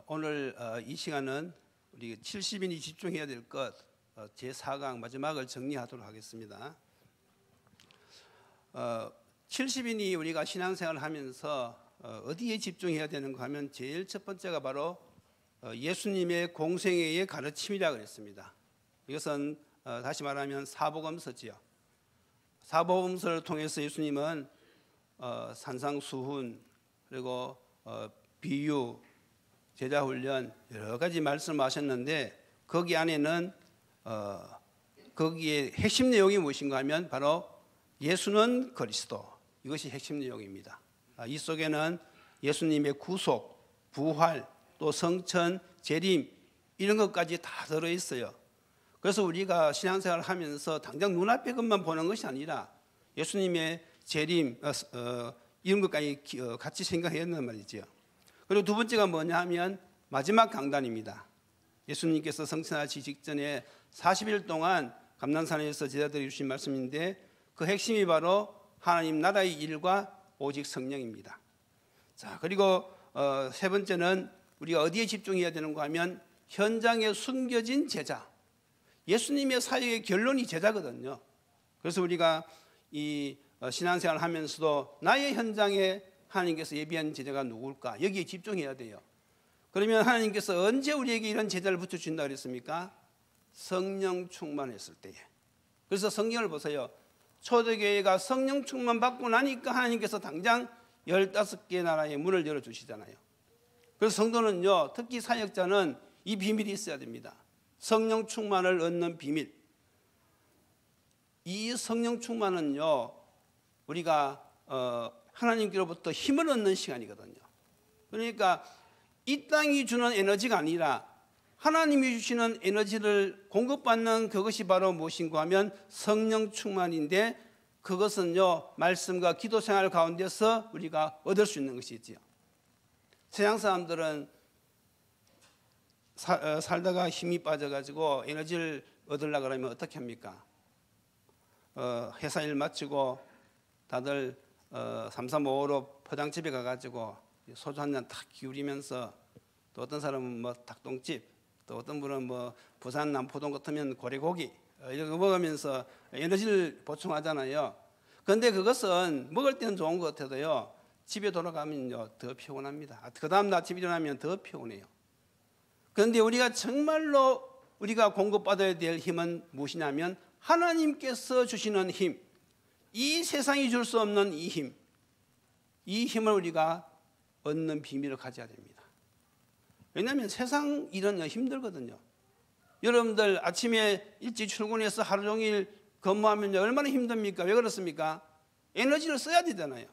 오늘 이 시간은 우리 70인이 집중해야 될 것 제4강 마지막을 정리하도록 하겠습니다. 70인이 우리가 신앙생활을 하면서 어디에 집중해야 되는가 하면 제일 첫 번째가 바로 예수님의 공생애의 가르침이라고 그랬습니다. 이것은 다시 말하면 사복음서지요. 사복음서를 통해서 예수님은 산상수훈 그리고 비유, 제자훈련 여러 가지 말씀하셨는데 거기 안에는 거기에 핵심 내용이 무엇인가 하면 바로 예수는 그리스도, 이것이 핵심 내용입니다. 이 속에는 예수님의 구속, 부활, 또 성천, 재림 이런 것까지 다 들어있어요. 그래서 우리가 신앙생활을 하면서 당장 눈앞의 것만 보는 것이 아니라 예수님의 재림 이런 것까지 같이 생각해야 된단 말이죠. 그리고 두 번째가 뭐냐 하면 마지막 강단입니다. 예수님께서 성천하시기 직전에 40일 동안 감난산에서 제자들이 주신 말씀인데 그 핵심이 바로 하나님 나라의 일과 오직 성령입니다. 자, 그리고 세 번째는 우리가 어디에 집중해야 되는가 하면 현장에 숨겨진 제자. 예수님의 사역의 결론이 제자거든요. 그래서 우리가 이 신앙생활을 하면서도 나의 현장에 하나님께서 예비한 제자가 누굴까? 여기에 집중해야 돼요. 그러면 하나님께서 언제 우리에게 이런 제자를 붙여준다 그랬습니까? 성령 충만했을 때에. 그래서 성경을 보세요. 초대교회가 성령 충만 받고 나니까 하나님께서 당장 15개 나라의 문을 열어주시잖아요. 그래서 성도는요, 특히 사역자는 이 비밀이 있어야 됩니다. 성령 충만을 얻는 비밀. 이 성령 충만은요, 우리가 하나님께로부터 힘을 얻는 시간이거든요. 그러니까 이 땅이 주는 에너지가 아니라 하나님이 주시는 에너지를 공급받는 그것이 바로 무엇인가 하면 성령 충만인데 그것은요, 말씀과 기도 생활 가운데서 우리가 얻을 수 있는 것이지요. 세상 사람들은 살다가 힘이 빠져가지고 에너지를 얻으려고 그러면 어떻게 합니까? 회사 일 마치고 다들 335로 포장집에 가가지고 소주 한 잔 탁 기울이면서 또 어떤 사람은 뭐 닭똥집, 또 어떤 분은 뭐 부산 남포동 같으면 고래고기 이런 거 먹으면서 에너지를 보충하잖아요. 그런데 그것은 먹을 때는 좋은 것 같아도요, 집에 돌아가면요 더 피곤합니다. 그 다음 날 집에 일어나면 더 피곤해요. 그런데 우리가 정말로 우리가 공급받아야 될 힘은 무엇이냐면 하나님께서 주시는 힘, 이 세상이 줄 수 없는 이 힘, 이 힘을 우리가 얻는 비밀을 가져야 됩니다. 왜냐하면 세상 일은 힘들거든요. 여러분들 아침에 일찍 출근해서 하루 종일 근무하면 얼마나 힘듭니까? 왜 그렇습니까? 에너지를 써야 되잖아요.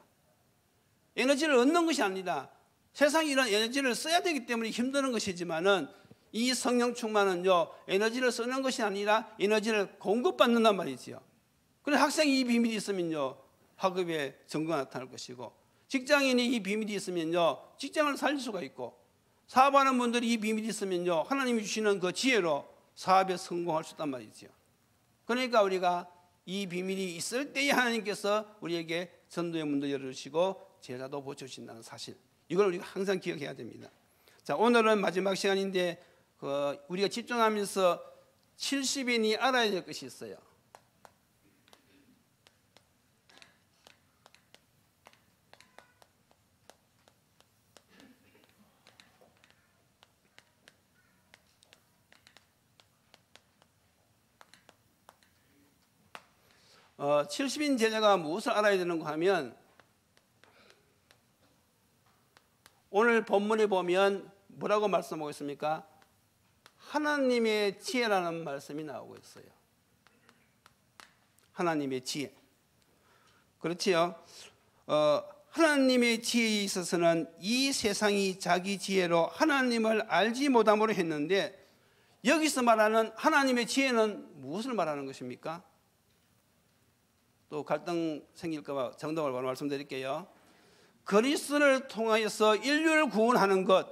에너지를 얻는 것이 아니라 세상 일은 에너지를 써야 되기 때문에 힘드는 것이지만은 이 성령 충만은요, 에너지를 쓰는 것이 아니라 에너지를 공급받는단 말이지요. 그래서 학생이 이 비밀이 있으면요, 학업에 정도가 나타날 것이고, 직장인이 이 비밀이 있으면요, 직장을 살릴 수가 있고, 사업하는 분들이 이 비밀이 있으면요, 하나님이 주시는 그 지혜로 사업에 성공할 수 있단 말이지요. 그러니까 우리가 이 비밀이 있을 때에 하나님께서 우리에게 전도의 문도 열어주시고 제자도 보여주신다는 사실, 이걸 우리가 항상 기억해야 됩니다. 자, 오늘은 마지막 시간인데 우리가 집중하면서 70인이 알아야 될 것이 있어요. 어, 70인 제자가 무엇을 알아야 되는가 하면 오늘 본문에 보면 뭐라고 말씀하고 있습니까? 하나님의 지혜라는 말씀이 나오고 있어요. 하나님의 지혜. 그렇지요? 하나님의 지혜에 있어서는 이 세상이 자기 지혜로 하나님을 알지 못함으로 했는데 여기서 말하는 하나님의 지혜는 무엇을 말하는 것입니까? 또 갈등 생길까 봐 정답을 바로 말씀드릴게요. 그리스도를 통하여서 인류를 구원하는 것,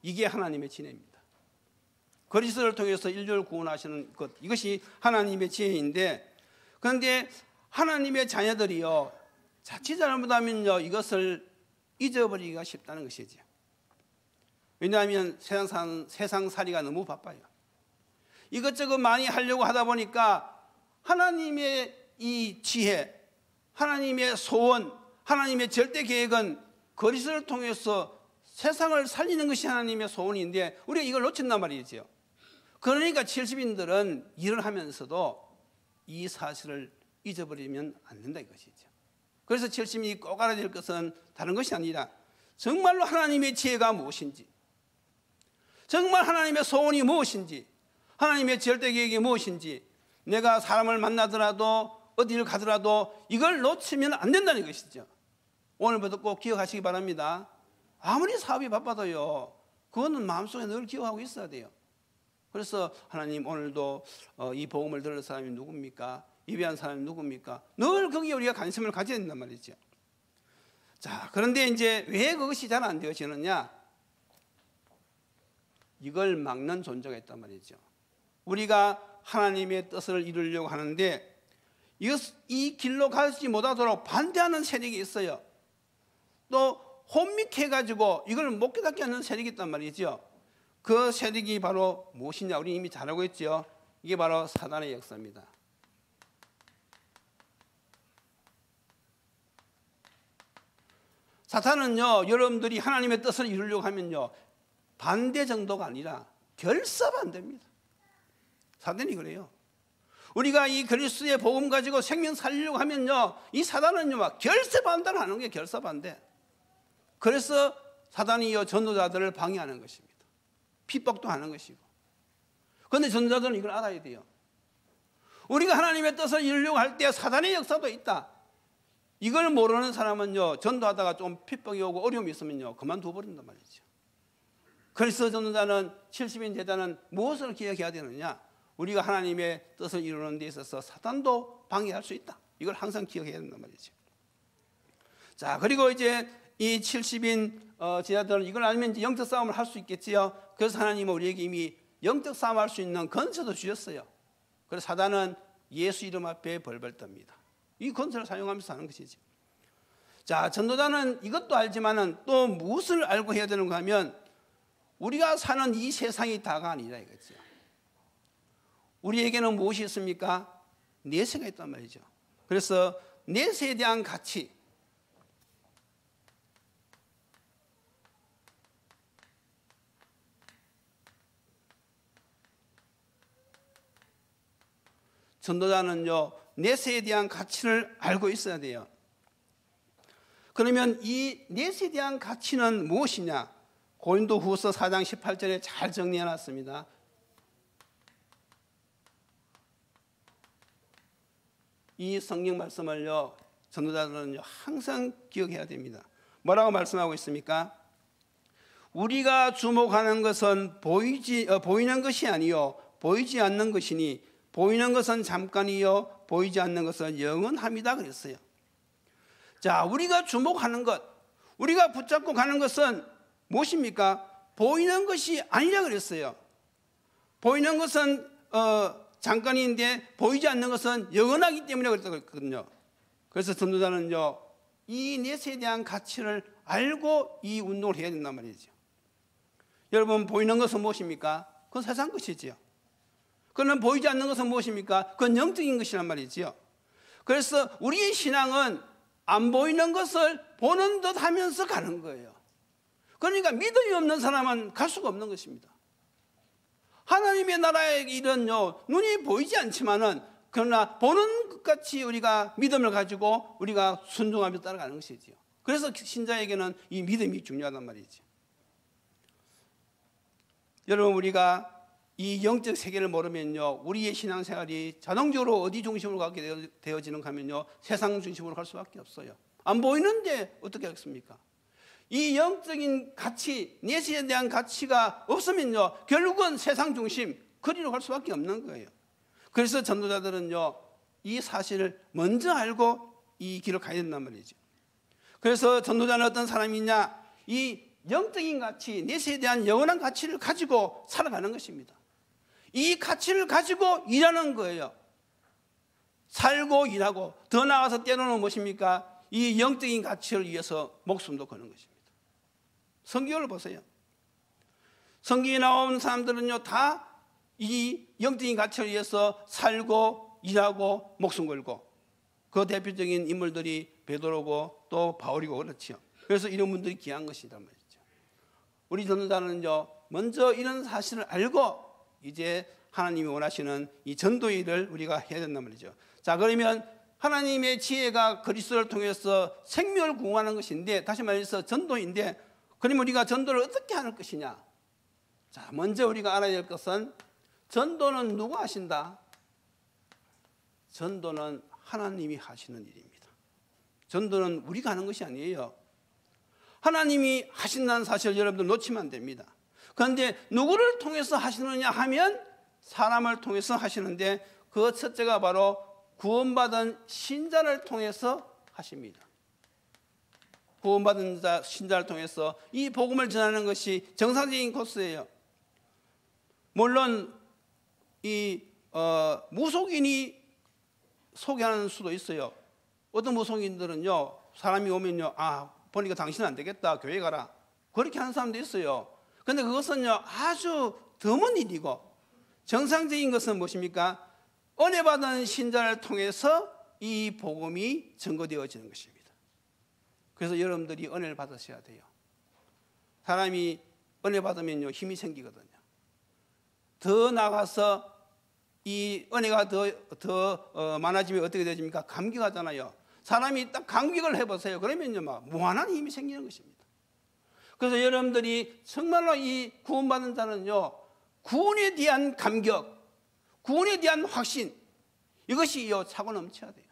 이게 하나님의 지혜입니다. 그리스도를 통해서 인류를 구원하시는 것, 이것이 하나님의 지혜인데, 그런데 하나님의 자녀들이요, 자칫 잘못하면요 이것을 잊어버리기가 쉽다는 것이죠. 왜냐하면 세상살이가 너무 바빠요. 이것저것 많이 하려고 하다 보니까 하나님의 이 지혜, 하나님의 소원, 하나님의 절대 계획은 그리스도를 통해서 세상을 살리는 것이 하나님의 소원인데 우리가 이걸 놓친단 말이죠. 그러니까 70인들은 일을 하면서도 이 사실을 잊어버리면 안 된다 이것이죠. 그래서 70인이 꼭 알아야 될 것은 다른 것이 아니라 정말로 하나님의 지혜가 무엇인지, 정말 하나님의 소원이 무엇인지, 하나님의 절대 계획이 무엇인지, 내가 사람을 만나더라도 어디를 가더라도 이걸 놓치면 안 된다는 것이죠. 오늘부터 꼭 기억하시기 바랍니다. 아무리 사업이 바빠도요, 그거는 마음속에 늘 기억하고 있어야 돼요. 그래서 하나님 오늘도 이 복음을 들을 사람이 누굽니까? 예배한 사람이 누굽니까? 늘 거기에 우리가 관심을 가져야 된단 말이죠. 자, 그런데 이제 왜 그것이 잘 안 되어지느냐? 이걸 막는 존재가 있단 말이죠. 우리가 하나님의 뜻을 이루려고 하는데 이 길로 가지 못하도록 반대하는 세력이 있어요. 또 혼미해가지고 이걸 못 깨닫게 하는 세력이 있단 말이죠. 그 세력이 바로 무엇이냐? 우리 이미 잘 알고 있죠. 이게 바로 사단의 역사입니다. 사탄은요, 여러분들이 하나님의 뜻을 이루려고 하면요, 반대 정도가 아니라 결사반대입니다. 사단이 그래요. 우리가 이 그리스도의 복음 가지고 생명 살리려고 하면요, 이 사단은요, 막 결사반대를 하는 게 결사반대. 그래서 사단이 전도자들을 방해하는 것입니다. 핍박도 하는 것이고. 그런데 전도자들은 이걸 알아야 돼요. 우리가 하나님의 뜻을 이루려고 할 때 사단의 역사도 있다. 이걸 모르는 사람은요, 전도하다가 좀 핍박이 오고 어려움이 있으면요, 그만둬 버린단 말이죠. 그래서 전도자는 70인 제자는 무엇을 기억해야 되느냐? 우리가 하나님의 뜻을 이루는 데 있어서 사단도 방해할 수 있다. 이걸 항상 기억해야 된단 말이죠. 자, 그리고 이제 이 70인 제자들은 이걸 알면 이제 영적 싸움을 할 수 있겠지요. 그래서 하나님은 우리에게 이미 영적 싸움 할 수 있는 건설도 주셨어요. 그래서 사단은 예수 이름 앞에 벌벌 떱니다. 이 건설을 사용하면서 하는 것이지. 자, 전도자는 이것도 알지만은 또 무엇을 알고 해야 되는가 하면 우리가 사는 이 세상이 다가 아니라 이거죠. 우리에게는 무엇이 있습니까? 내세가 있단 말이죠. 그래서 내세에 대한 가치, 전도자는요, 내세에 대한 가치를 알고 있어야 돼요. 그러면 이 내세에 대한 가치는 무엇이냐? 고린도후서 4장 18절에 잘 정리해 놨습니다. 이 성경 말씀을요, 전도자들은요, 항상 기억해야 됩니다. 뭐라고 말씀하고 있습니까? 우리가 주목하는 것은 보이는 것이 아니요 보이지 않는 것이니 보이는 것은 잠깐이요 보이지 않는 것은 영원함이다 그랬어요. 자, 우리가 주목하는 것, 우리가 붙잡고 가는 것은 무엇입니까? 보이는 것이 아니라 그랬어요. 보이는 것은 잠깐인데 보이지 않는 것은 영원하기 때문에 그랬다고 했거든요. 그래서 전도자는요, 이 내세에 대한 가치를 알고 이 운동을 해야 된단 말이죠. 여러분, 보이는 것은 무엇입니까? 그건 세상 것이지요. 그러나 보이지 않는 것은 무엇입니까? 그건 영적인 것이란 말이지요. 그래서 우리의 신앙은 안 보이는 것을 보는 듯 하면서 가는 거예요. 그러니까 믿음이 없는 사람은 갈 수가 없는 것입니다. 하나님의 나라의 일은요, 눈이 보이지 않지만은 그러나 보는 것 같이 우리가 믿음을 가지고 우리가 순종하며 따라가는 것이지요. 그래서 신자에게는 이 믿음이 중요하단 말이죠. 여러분, 우리가 이 영적 세계를 모르면요, 우리의 신앙생활이 자동적으로 어디 중심으로 가게 되어지는가 하면요, 세상 중심으로 갈 수밖에 없어요. 안 보이는데 어떻게 하겠습니까? 이 영적인 가치, 내세에 대한 가치가 없으면요, 결국은 세상 중심, 거리로 갈 수밖에 없는 거예요. 그래서 전도자들은요, 이 사실을 먼저 알고 이 길을 가야 된단 말이죠. 그래서 전도자는 어떤 사람이냐? 이 영적인 가치, 내세에 대한 영원한 가치를 가지고 살아가는 것입니다. 이 가치를 가지고 일하는 거예요. 살고 일하고, 더 나아가서 때로는 무엇입니까? 이 영적인 가치를 위해서 목숨도 거는 것입니다. 성경을 보세요. 성경에 나온 사람들은요 다 이 영적인 가치를 위해서 살고 일하고 목숨 걸고, 그 대표적인 인물들이 베드로고 또 바울이고 그렇지요. 그래서 이런 분들이 귀한 것이란 말이죠. 우리 전도자는요 먼저 이런 사실을 알고 이제 하나님이 원하시는 이 전도의 일을 우리가 해야 된단 말이죠. 자, 그러면 하나님의 지혜가 그리스도를 통해서 생명을 구원하는 것인데, 다시 말해서 전도인데, 그러면 우리가 전도를 어떻게 하는 것이냐? 자, 먼저 우리가 알아야 될 것은 전도는 누가 하신다? 전도는 하나님이 하시는 일입니다. 전도는 우리가 하는 것이 아니에요. 하나님이 하신다는 사실을 여러분들 놓치면 안 됩니다. 그런데 누구를 통해서 하시느냐 하면 사람을 통해서 하시는데, 그 첫째가 바로 구원받은 신자를 통해서 하십니다. 구원받은 신자를 통해서 이 복음을 전하는 것이 정상적인 코스예요. 물론 이 무속인이 소개하는 수도 있어요. 어떤 무속인들은요 사람이 오면요, 아 보니까 당신은 안 되겠다, 교회 가라, 그렇게 하는 사람도 있어요. 그런데 그것은요 아주 드문 일이고, 정상적인 것은 무엇입니까? 은혜 받은 신자를 통해서 이 복음이 증거되어지는 것입니다. 그래서 여러분들이 은혜를 받으셔야 돼요. 사람이 은혜 받으면요 힘이 생기거든요. 더 나가서 이 은혜가 더 많아지면 어떻게 되십니까? 감격하잖아요. 사람이 딱 감격을 해보세요. 그러면요 막 무한한 힘이 생기는 것입니다. 그래서 여러분들이 정말로 이 구원받은 자는요 구원에 대한 감격, 구원에 대한 확신, 이것이 차고 넘쳐야 돼요.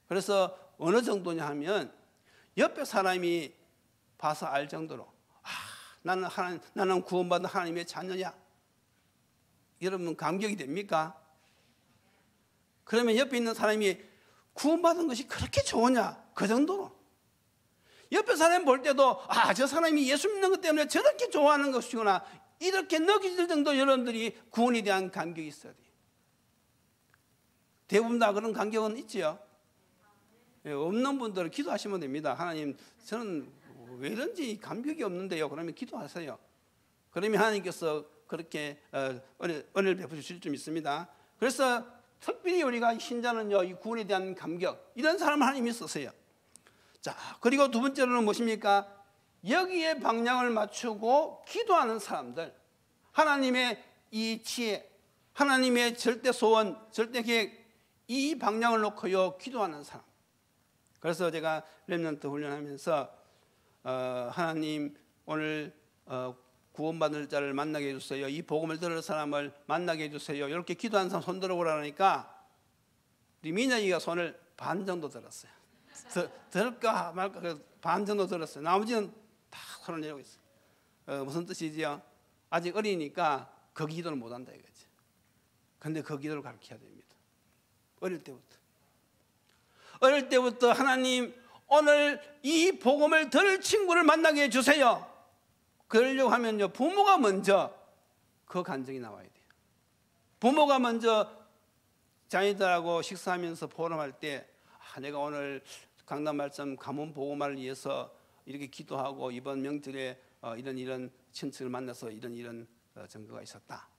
그래서 어느 정도냐 하면 옆에 사람이 봐서 알 정도로, 나는 구원받은 하나님의 자녀냐? 여러분 감격이 됩니까? 그러면 옆에 있는 사람이 구원받은 것이 그렇게 좋으냐? 그 정도로. 옆에 사람 볼 때도 저 사람이 예수 믿는 것 때문에 저렇게 좋아하는 것이구나, 이렇게 느껴질 정도 여러분들이 구원에 대한 감격이 있어야 돼요. 대부분 다 그런 감격은 있지요. 없는 분들은 기도하시면 됩니다. 하나님, 저는 왜 이런지 감격이 없는데요. 그러면 기도하세요. 그러면 하나님께서 그렇게 은혜를 베푸실 줄 믿습니다. 그래서 특별히 우리가 신자는요, 이 구원에 대한 감격, 이런 사람을 하나님이 쓰세요. 자, 그리고 두 번째로는 무엇입니까? 여기에 방향을 맞추고 기도하는 사람들, 하나님의 이 지혜, 하나님의 절대 소원, 절대 계획, 이 방향을 놓고요 기도하는 사람. 그래서 제가 렘넌트 훈련하면서 하나님 오늘 구원받을 자를 만나게 해주세요, 이 복음을 들을 사람을 만나게 해주세요, 이렇게 기도하는 사람 손 들어보라니까 우리 민혁이가 손을 반 정도 들었어요. 들을까 말까 반 정도 들었어요. 나머지는 다 손을 내리고 있어요. 무슨 뜻이지요? 아직 어리니까 그 기도를 못한다 이거지. 근데 그 기도를 가르쳐야 됩니다. 어릴 때부터 하나님 오늘 이 복음을 들을 친구를 만나게 해주세요. 그러려고 하면요 부모가 먼저 그 간증이 나와야 돼요. 부모가 먼저 자녀들하고 식사하면서 포럼할 때 내가 오늘 강단 말씀 가문 복음화를 위해서 이렇게 기도하고 이번 명절에 이런 친척을 만나서 이런 증거가 있었다.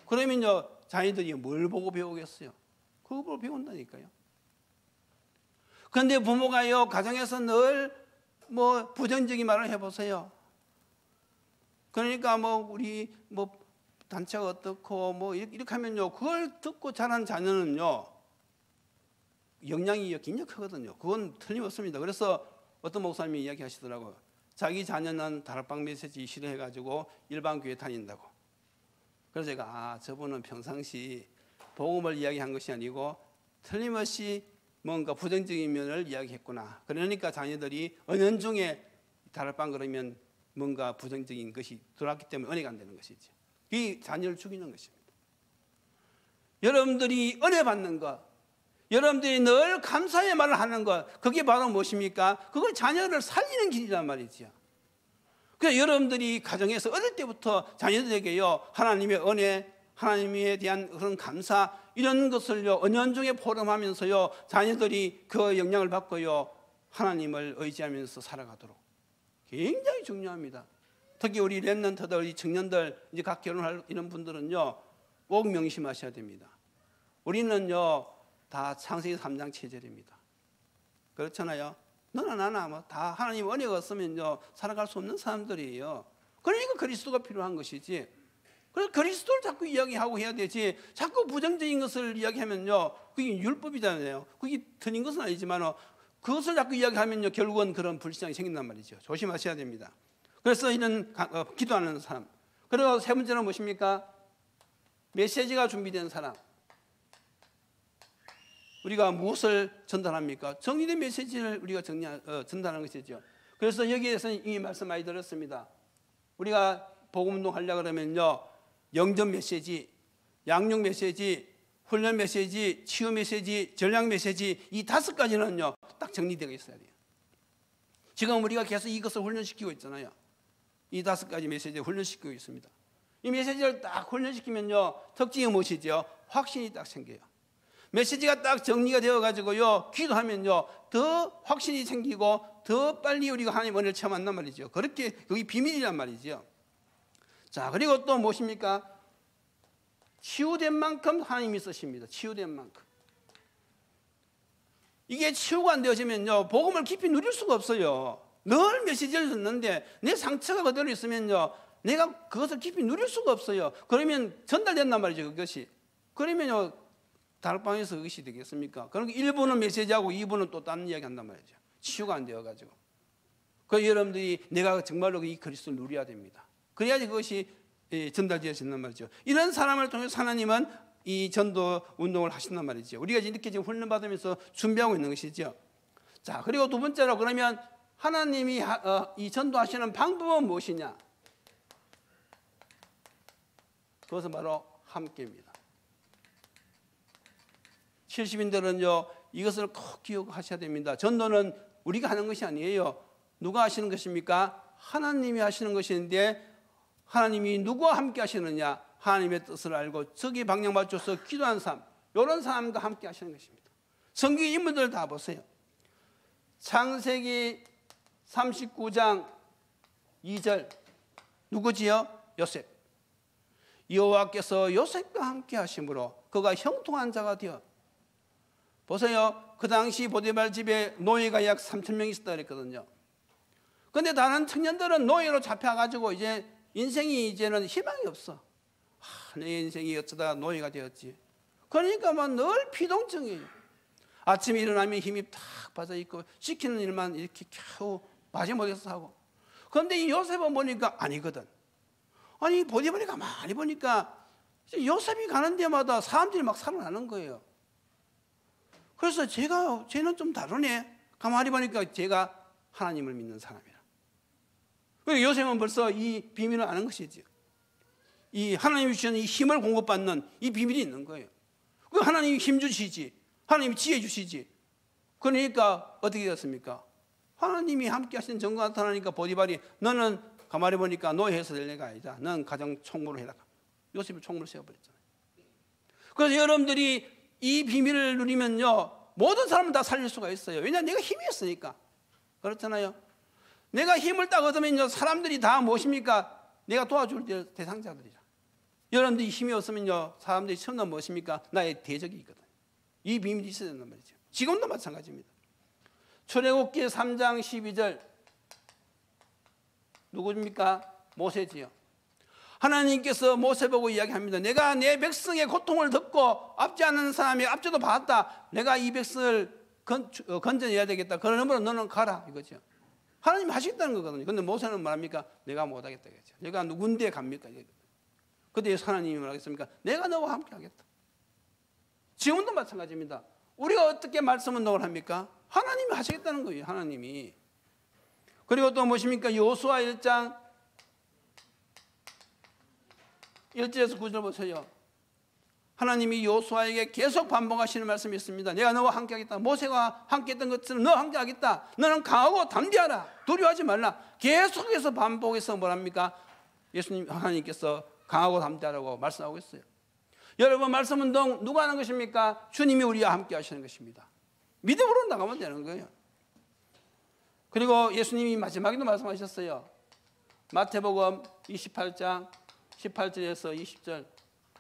그러면요 자녀들이 뭘 보고 배우겠어요? 그거 보고 배운다니까요. 그런데 부모가요 가정에서 늘 부정적인 말을 해보세요. 그러니까 우리 단체가 어떻고 이렇게 하면요 그걸 듣고 자란 자녀는요 영향이 굉장히 크거든요. 그건 틀림없습니다. 그래서 어떤 목사님이 이야기하시더라고요. 자기 자녀는 다락방 메시지 싫어해가지고 일반 교회 다닌다고. 그래서 제가 저분은 평상시 복음을 이야기한 것이 아니고 틀림없이 뭔가 부정적인 면을 이야기했구나. 그러니까 자녀들이 은연중에 다락방 그러면 뭔가 부정적인 것이 들어왔기 때문에 은혜가 안 되는 것이죠. 이 자녀를 죽이는 것입니다. 여러분들이 은혜 받는 것, 여러분들이 늘 감사의 말을 하는 것, 그게 바로 무엇입니까? 그걸 자녀를 살리는 길이란 말이죠. 그래서 여러분들이 가정에서 어릴 때부터 자녀들에게요 하나님의 은혜, 하나님에 대한 그런 감사, 이런 것을요 은연중에 포럼하면서요 자녀들이 그 영향을 받고요 하나님을 의지하면서 살아가도록 굉장히 중요합니다. 특히 우리 랩런트들, 이 청년들, 이제 각 결혼할 이런 분들은요, 꼭 명심하셔야 됩니다. 우리는요, 다 창세기 3장 7절입니다. 그렇잖아요. 너나 나나 뭐 다 하나님 은혜가 없으면요, 살아갈 수 없는 사람들이에요. 그러니까 그리스도가 필요한 것이지. 그래서 그리스도를 자꾸 이야기하고 해야 되지, 자꾸 부정적인 것을 이야기하면요, 그게 율법이잖아요. 그게 틀린 것은 아니지만 그것을 자꾸 이야기하면요, 결국은 그런 불신앙이 생긴단 말이죠. 조심하셔야 됩니다. 그래서 이런 기도하는 사람. 그리고 세 번째는 무엇입니까? 메시지가 준비된 사람. 우리가 무엇을 전달합니까? 정리된 메시지를 우리가 전달하는 것이죠. 그래서 여기에서는 이미 말씀 많이 들었습니다. 우리가 복음운동 하려고 그러면요, 영접 메시지, 양육 메시지, 훈련 메시지, 치유 메시지, 전략 메시지, 이 5가지는요 딱 정리되어 있어야 돼요. 지금 우리가 계속 이것을 훈련시키고 있잖아요. 이 5가지 메시지를 훈련시키고 있습니다. 이 메시지를 딱 훈련시키면요, 특징이 무엇이죠? 확신이 딱 생겨요. 메시지가 딱 정리가 되어가지고요, 기도하면요, 더 확신이 생기고 더 빨리 우리가 하나님 은혜를 체험한단 말이죠. 그렇게 그게 비밀이란 말이죠. 자, 그리고 또 무엇입니까? 치유된 만큼 하나님이 쓰십니다. 치유된 만큼. 이게 치유가 안 되어지면요, 복음을 깊이 누릴 수가 없어요. 늘 메시지를 듣는데 내 상처가 그대로 있으면요, 내가 그것을 깊이 누릴 수가 없어요. 그러면 전달된단 말이죠, 그것이. 그러면요, 다락방에서 그것이 되겠습니까? 그러니까 1부는 메시지하고 2부는 또 다른 이야기 한단 말이죠. 치유가 안 되어가지고. 그래서 여러분들이 내가 정말로 이 그리스도를 누려야 됩니다. 그래야지 그것이 전달되어진단 말이죠. 이런 사람을 통해서 하나님은 이 전도 운동을 하신단 말이죠. 우리가 이렇게 지금 훈련받으면서 준비하고 있는 것이죠. 자, 그리고 두 번째로, 그러면 하나님이 이 전도하시는 방법은 무엇이냐? 그것은 바로 함께입니다. 70인들은요, 이것을 꼭 기억하셔야 됩니다. 전도는 우리가 하는 것이 아니에요. 누가 하시는 것입니까? 하나님이 하시는 것인데, 하나님이 누구와 함께 하시느냐? 하나님의 뜻을 알고 저기 방향 맞춰서 기도하는 사람, 이런 사람과 함께 하시는 것입니다. 성경 인물들 다 보세요. 창세기 39장 2절 누구지요? 요셉. 여호와께서 요셉과 함께 하심으로 그가 형통한 자가 되어. 보세요. 그 당시 보디발 집에 노예가 약 3,000명 있었다 그랬거든요. 그런데 다른 청년들은 노예로 잡혀가지고 이제 인생이 이제는 희망이 없어. 내 인생이 어쩌다 노예가 되었지. 그러니까 막 늘 피동증이에요. 아침에 일어나면 힘이 탁 빠져있고 시키는 일만 이렇게 겨우 마지못해서 하고. 그런데 이 요셉은 보니까 아니거든. 아니 보디발이 가만히 보니까 요셉이 가는 데마다 사람들이 막 살아나는 거예요. 그래서 쟤는 좀 다르네. 가만히 보니까 제가 하나님을 믿는 사람이라. 요셉은 벌써 이 비밀을 아는 것이죠. 이 하나님이 주시는 이 힘을 공급받는 이 비밀이 있는 거예요. 그 하나님이 힘 주시지, 하나님이 지혜 주시지. 그러니까 어떻게 되었습니까? 하나님이 함께 하시는 정과 나타나니까 보디발이 너는 가만히 보니까 노예해서 될 애가 아니다. 넌 가정 총무로 해라. 요셉이 총무로 세워버렸잖아요. 그래서 여러분들이 이 비밀을 누리면요, 모든 사람을 다 살릴 수가 있어요. 왜냐하면 내가 힘이 있으니까. 그렇잖아요. 내가 힘을 딱 얻으면요, 사람들이 다 무엇입니까? 내가 도와줄 대상자들이라. 여러분들이 힘이 없으면요, 사람들이 처음 무엇입니까? 나의 대적이 있거든. 이 비밀이 있어야 된단 말이죠. 지금도 마찬가지입니다. 출애굽기 3장 12절 누구입니까? 모세지요. 하나님께서 모세 보고 이야기합니다. 내가 내 백성의 고통을 듣고 앞지 않는 사람이 앞지도 봤다. 내가 이 백성을 건져내야 되겠다. 그러므로 너는 가라 이거죠. 하나님이 하시겠다는 거거든요. 그런데 모세는 말합니까? 내가 못하겠다 이거죠. 내가 누군데 갑니까? 그때 하나님이 말하겠습니까? 내가 너와 함께 하겠다. 지금도 마찬가지입니다. 우리가 어떻게 말씀 운동을 합니까? 하나님이 하시겠다는 거예요. 하나님이. 그리고 또 무엇입니까? 여호수아 1장 1절에서 9절 보세요. 하나님이 여호수아에게 계속 반복하시는 말씀이 있습니다. 내가 너와 함께 하겠다. 모세가 함께 했던 것처럼 너와 함께 하겠다. 너는 강하고 담대하라. 두려워하지 말라. 계속해서 반복해서 뭐랍니까? 예수님 하나님께서 강하고 담대하라고 말씀하고 있어요. 여러분 말씀 운동 누가 하는 것입니까? 주님이 우리와 함께 하시는 것입니다. 믿음으로 나가면 되는 거예요. 그리고 예수님이 마지막에도 말씀하셨어요. 마태복음 28장 18절에서 20절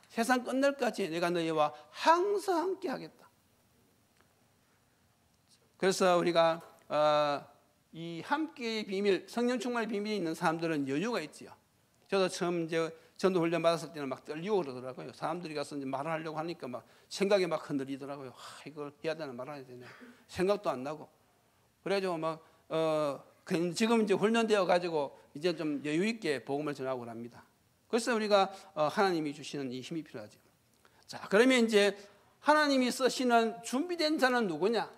세상 끝날까지 내가 너희와 항상 함께 하겠다. 그래서 우리가 이 함께의 비밀, 성령 충만의 비밀이 있는 사람들은 여유가 있지요. 저도 처음 이제 전도 훈련 받았을 때는 막 떨리고 그러더라고요. 사람들이 가서 이제 말을 하려고 하니까 막 생각이 막 흔들리더라고요. 이걸 해야 되나 말아야 되나 생각도 안 나고. 그래가지고 막 지금 이제 훈련되어 가지고 이제 좀 여유 있게 복음을 전하고 합니다. 그래서 우리가 하나님이 주시는 이 힘이 필요하죠. 자, 그러면 이제 하나님이 쓰시는 준비된 자는 누구냐?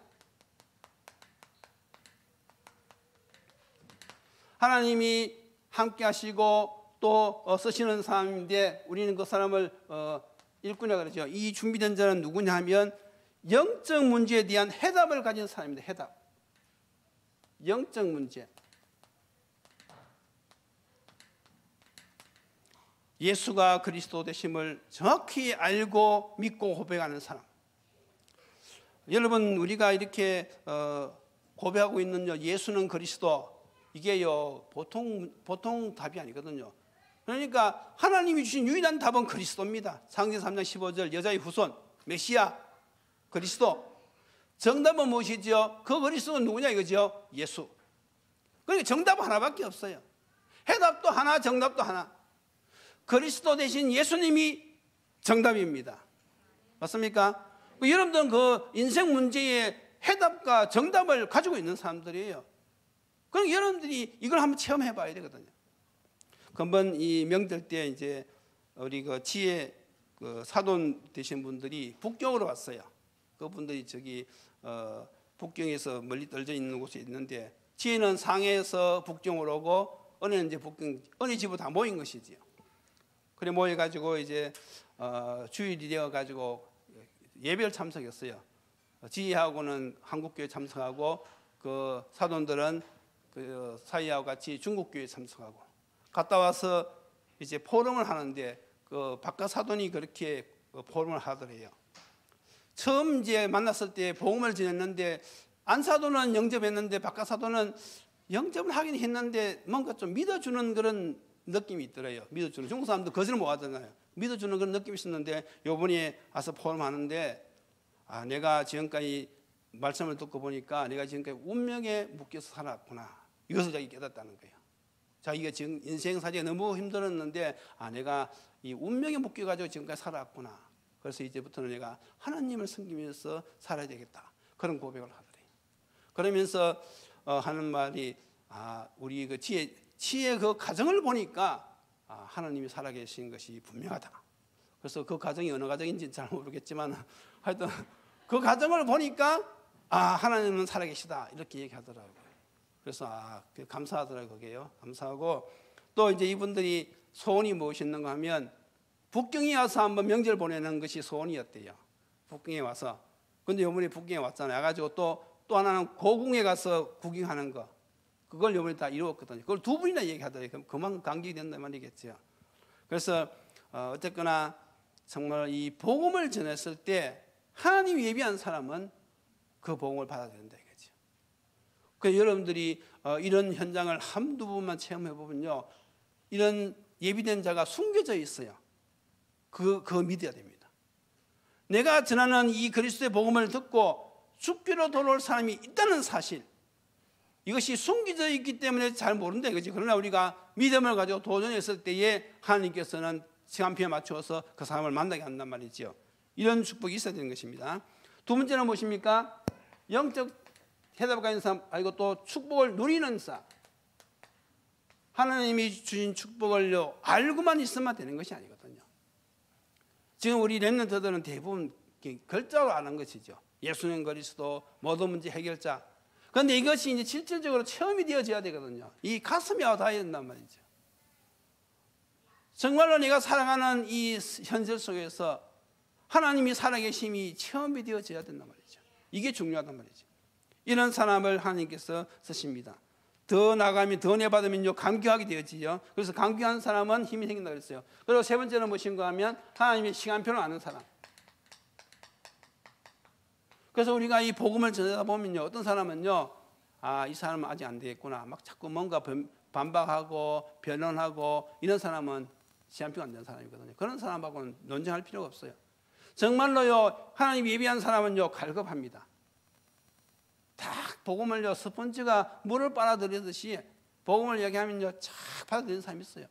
하나님이 함께 하시고 또 쓰시는 사람인데 우리는 그 사람을 일꾼이라 그러죠. 이 준비된 자는 누구냐 하면 영적 문제에 대한 해답을 가진 사람입니다. 해답. 영적 문제. 예수가 그리스도 되심을 정확히 알고 믿고 고백하는 사람. 여러분, 우리가 이렇게 고백하고 있는 예수는 그리스도, 이게요 보통 답이 아니거든요. 그러니까 하나님이 주신 유일한 답은 그리스도입니다. 창세기 3장 15절 여자의 후손 메시아 그리스도. 정답은 무엇이죠? 그 그리스도는 누구냐 이거죠? 예수. 그러니까 정답 하나밖에 없어요. 해답도 하나, 정답도 하나. 그리스도 대신 예수님이 정답입니다. 맞습니까? 여러분들은 그 인생 문제의 해답과 정답을 가지고 있는 사람들이에요. 그럼 여러분들이 이걸 한번 체험해 봐야 되거든요. 금번 이 명절 때 이제 우리 그 지혜 그 사돈 되신 분들이 북경으로 왔어요. 그분들이 저기 북경에서 멀리 떨어져 있는 곳에 있는데 지혜는 상해에서 북경으로 오고 은혜는 이제 북경 은혜 집으로 다 모인 것이지요. 그래 모여가지고 이제 주일이 되어가지고 예배를 참석했어요. 지혜하고는 한국교회 참석하고 그 사돈들은 그 사이하고 같이 중국교회 참석하고 갔다 와서 이제 포럼을 하는데 그 바깥 사돈이 그렇게 포럼을 하더래요. 처음 이제 만났을 때 복음을 전했는데 안 사돈은 영접했는데 바깥 사돈은 영접을 하긴 했는데 뭔가 좀 믿어주는 그런 느낌이 있더래요. 믿어주는 중국 사람도 거짓을 못 하잖아요. 믿어주는 그런 느낌이 있었는데 요번에 와서 포럼하는데 내가 지금까지 말씀을 듣고 보니까 내가 지금까지 운명에 묶여서 살았구나. 이것을 자기 깨닫다는 거예요. 자기가 지금 인생 사정이 너무 힘들었는데 내가 이 운명에 묶여가지고 지금까지 살았구나. 그래서 이제부터는 내가 하나님을 섬기면서 살아야 되겠다. 그런 고백을 하더래요. 그러면서 하는 말이 우리 그 지혜의 그 가정을 보니까 하나님이 살아계신 것이 분명하다. 그래서 그 가정이 어느 가정인지는 잘 모르겠지만 하여튼 그 가정을 보니까 하나님은 살아계시다 이렇게 얘기하더라고요. 그래서 감사하더라고요. 그게요. 감사하고 또 이제 이분들이 소원이 무엇이었는가 하면 북경에 와서 한번 명절 보내는 것이 소원이었대요. 북경에 와서. 근데 요번에 북경에 왔잖아요. 와가지고 또 하나는 고궁에 가서 구경하는 거. 그걸 요번에 다 이루었거든요. 그걸 두 분이나 얘기하더라고요. 그럼 그만큼 감격이 된다는 말이겠죠. 그래서 어쨌거나 정말 이 복음을 전했을 때 하나님이 예비한 사람은 그 복음을 받아야 된다 이거죠. 그래서 여러분들이 이런 현장을 한두 번만 체험해 보면요, 이런 예비된 자가 숨겨져 있어요. 그거 믿어야 됩니다. 내가 전하는 이 그리스도의 복음을 듣고 죽기로 돌아올 사람이 있다는 사실, 이것이 숨겨져 있기 때문에 잘 모른다 이거지. 그러나 우리가 믿음을 가지고 도전했을 때에 하나님께서는 시간표에 맞추어서 그 사람을 만나게 한단 말이죠. 이런 축복이 있어야 되는 것입니다. 두 번째는 무엇입니까? 영적 해답을 가진 사람, 그리고 또 축복을 누리는 사람. 하나님이 주신 축복을요 알고만 있으면 되는 것이 아니거든요. 지금 우리 렘넌트들은 대부분 글자로 아는 것이죠. 예수는 그리스도, 모든 문제 해결자. 그런데 이것이 이제 실질적으로 체험이 되어져야 되거든요. 이 가슴에 와 닿아야 된단 말이죠. 정말로 내가 살아가는 이 현실 속에서 하나님이 살아계심이 체험이 되어져야 된단 말이죠. 이게 중요하단 말이죠. 이런 사람을 하나님께서 쓰십니다. 더 나가면 더 내받으면요 감격하게 되어지죠. 그래서 감격한 사람은 힘이 생긴다고 그랬어요. 그리고 세 번째는 무엇인가 하면 하나님의 시간표를 아는 사람. 그래서 우리가 이 복음을 전하다 보면요, 어떤 사람은요, 이 사람은 아직 안 되겠구나. 막 자꾸 뭔가 반박하고 변론하고 이런 사람은 시한표가 안 되는 사람이거든요. 그런 사람하고는 논쟁할 필요가 없어요. 정말로요, 하나님 예비한 사람은요, 갈급합니다. 딱 복음을요, 스펀지가 물을 빨아들이듯이 복음을 얘기하면요, 착 받아들이는 사람이 있어요.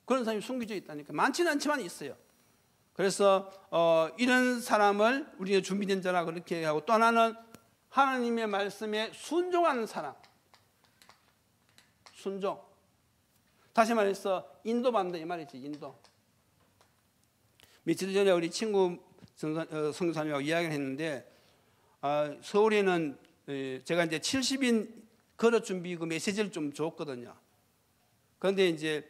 그런 사람이 숨겨져 있다니까. 많지는 않지만 있어요. 그래서 이런 사람을 우리가 준비된 자라 그렇게 하고, 또 하나는 하나님의 말씀에 순종하는 사람. 순종. 다시 말해서 인도받는다 이 말이지. 인도. 며칠 전에 우리 친구 성도사님하고 이야기를 했는데, 서울에는 제가 이제 70인 걸어 준비 그 메시지를 좀 줬거든요. 그런데 이제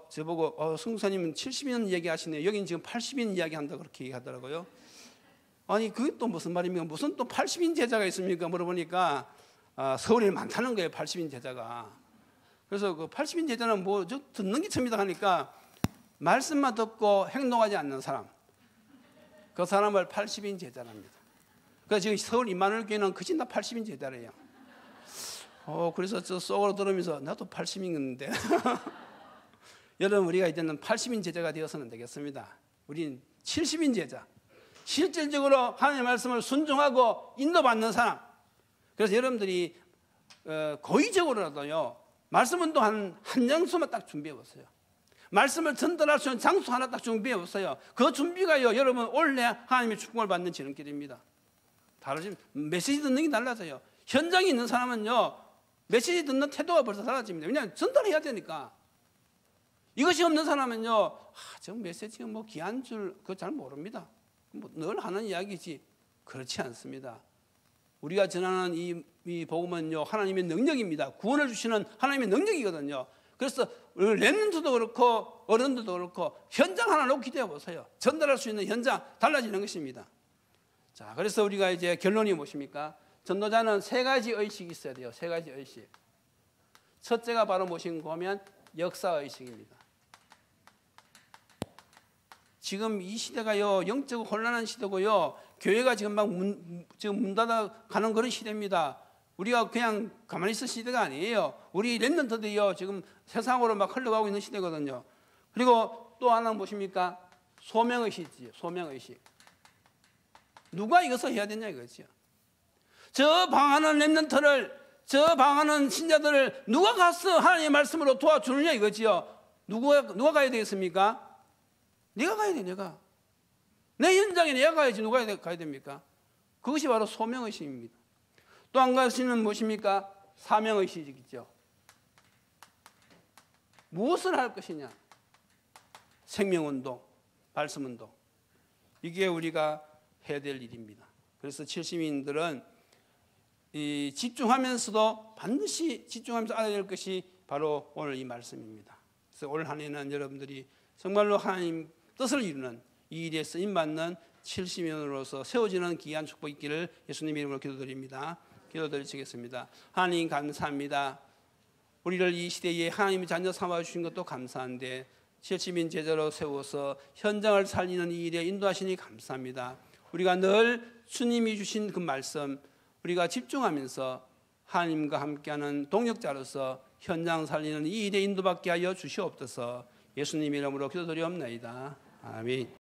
저보고 성도사님은 70인 얘기하시네요. 여기는 지금 80인 이야기한다 그렇게 얘기하더라고요. 아니 그게 또 무슨 말입니까? 무슨 또 80인 제자가 있습니까? 물어보니까 서울에 많다는 거예요. 80인 제자가. 그래서 그 80인 제자는 뭐 저 듣는 게 처음이다 하니까 말씀만 듣고 행동하지 않는 사람, 그 사람을 80인 제자랍니다. 그래서 지금 서울 임마누엘 교회는 거진 다 80인 제자래요. 그래서 저 속으로 들으면서 나도 80인인데 여러분 우리가 이제는 80인 제자가 되어서는 되겠습니다. 우리는 70인 제자, 실질적으로 하나님의 말씀을 순종하고 인도받는 사람. 그래서 여러분들이 고의적으로라도요, 말씀 운동 한 장소만 딱 준비해 보세요. 말씀을 전달할 수 있는 장소 하나 딱 준비해 보세요. 그 준비가요, 여러분 올해 하나님의 축복을 받는 지름길입니다. 다르지, 메시지 듣는 게 달라져요. 현장에 있는 사람은요, 메시지 듣는 태도가 벌써 달라집니다. 왜냐하면 전달해야 되니까. 이것이 없는 사람은요, 저 메시지가 뭐 귀한 줄 그거 잘 모릅니다. 뭐 늘 하는 이야기지. 그렇지 않습니다. 우리가 전하는 이 복음은요, 하나님의 능력입니다. 구원을 주시는 하나님의 능력이거든요. 그래서 렘넌트도 그렇고 어른들도 그렇고 현장 하나 놓고 기대해 보세요. 전달할 수 있는 현장 달라지는 것입니다. 자, 그래서 우리가 이제 결론이 무엇입니까? 전도자는 3가지 의식이 있어야 돼요. 3가지 의식. 첫째가 바로 무엇인가 보면 역사의식입니다. 지금 이 시대가요, 영적 혼란한 시대고요, 교회가 지금 막 문 닫아 가는 그런 시대입니다. 우리가 그냥 가만히 있을 시대가 아니에요. 우리 렘넌트들이요, 지금 세상으로 막 흘러가고 있는 시대거든요. 그리고 또 하나는 무엇입니까? 소명의식이지요. 소명의식. 누가 이것을 해야 되냐 이거죠. 저 방하는 렘넌트를, 저 방하는 신자들을 누가 가서 하나님의 말씀으로 도와주느냐 이거지요. 누가 가야 되겠습니까? 네가 가야 돼. 내가. 내 현장에 내가 가야지. 누가 가야 됩니까? 그것이 바로 소명의식입니다. 또 한 가지는 무엇입니까? 사명의식이죠. 무엇을 할 것이냐? 생명운동, 말씀운동. 이게 우리가 해야 될 일입니다. 그래서 70인들은 집중하면서도 반드시 집중하면서 알아야 될 것이 바로 오늘 이 말씀입니다. 그래서 올 한 해는 여러분들이 정말로 하나님 뜻을 이루는 이 일에 쓰임받는 70인으로서 세워지는 귀한 축복이 있기를 예수님 이름으로 기도드립니다. 기도드리겠습니다. 하나님 감사합니다. 우리를 이 시대에 하나님의 자녀 삼아주신 것도 감사한데 70인 제자로 세워서 현장을 살리는 이 일에 인도하시니 감사합니다. 우리가 늘 주님이 주신 그 말씀 우리가 집중하면서 하나님과 함께하는 동역자로서 현장 살리는 이 일에 인도받게 하여 주시옵소서. 예수님 이름으로 기도드리옵나이다. 아멘.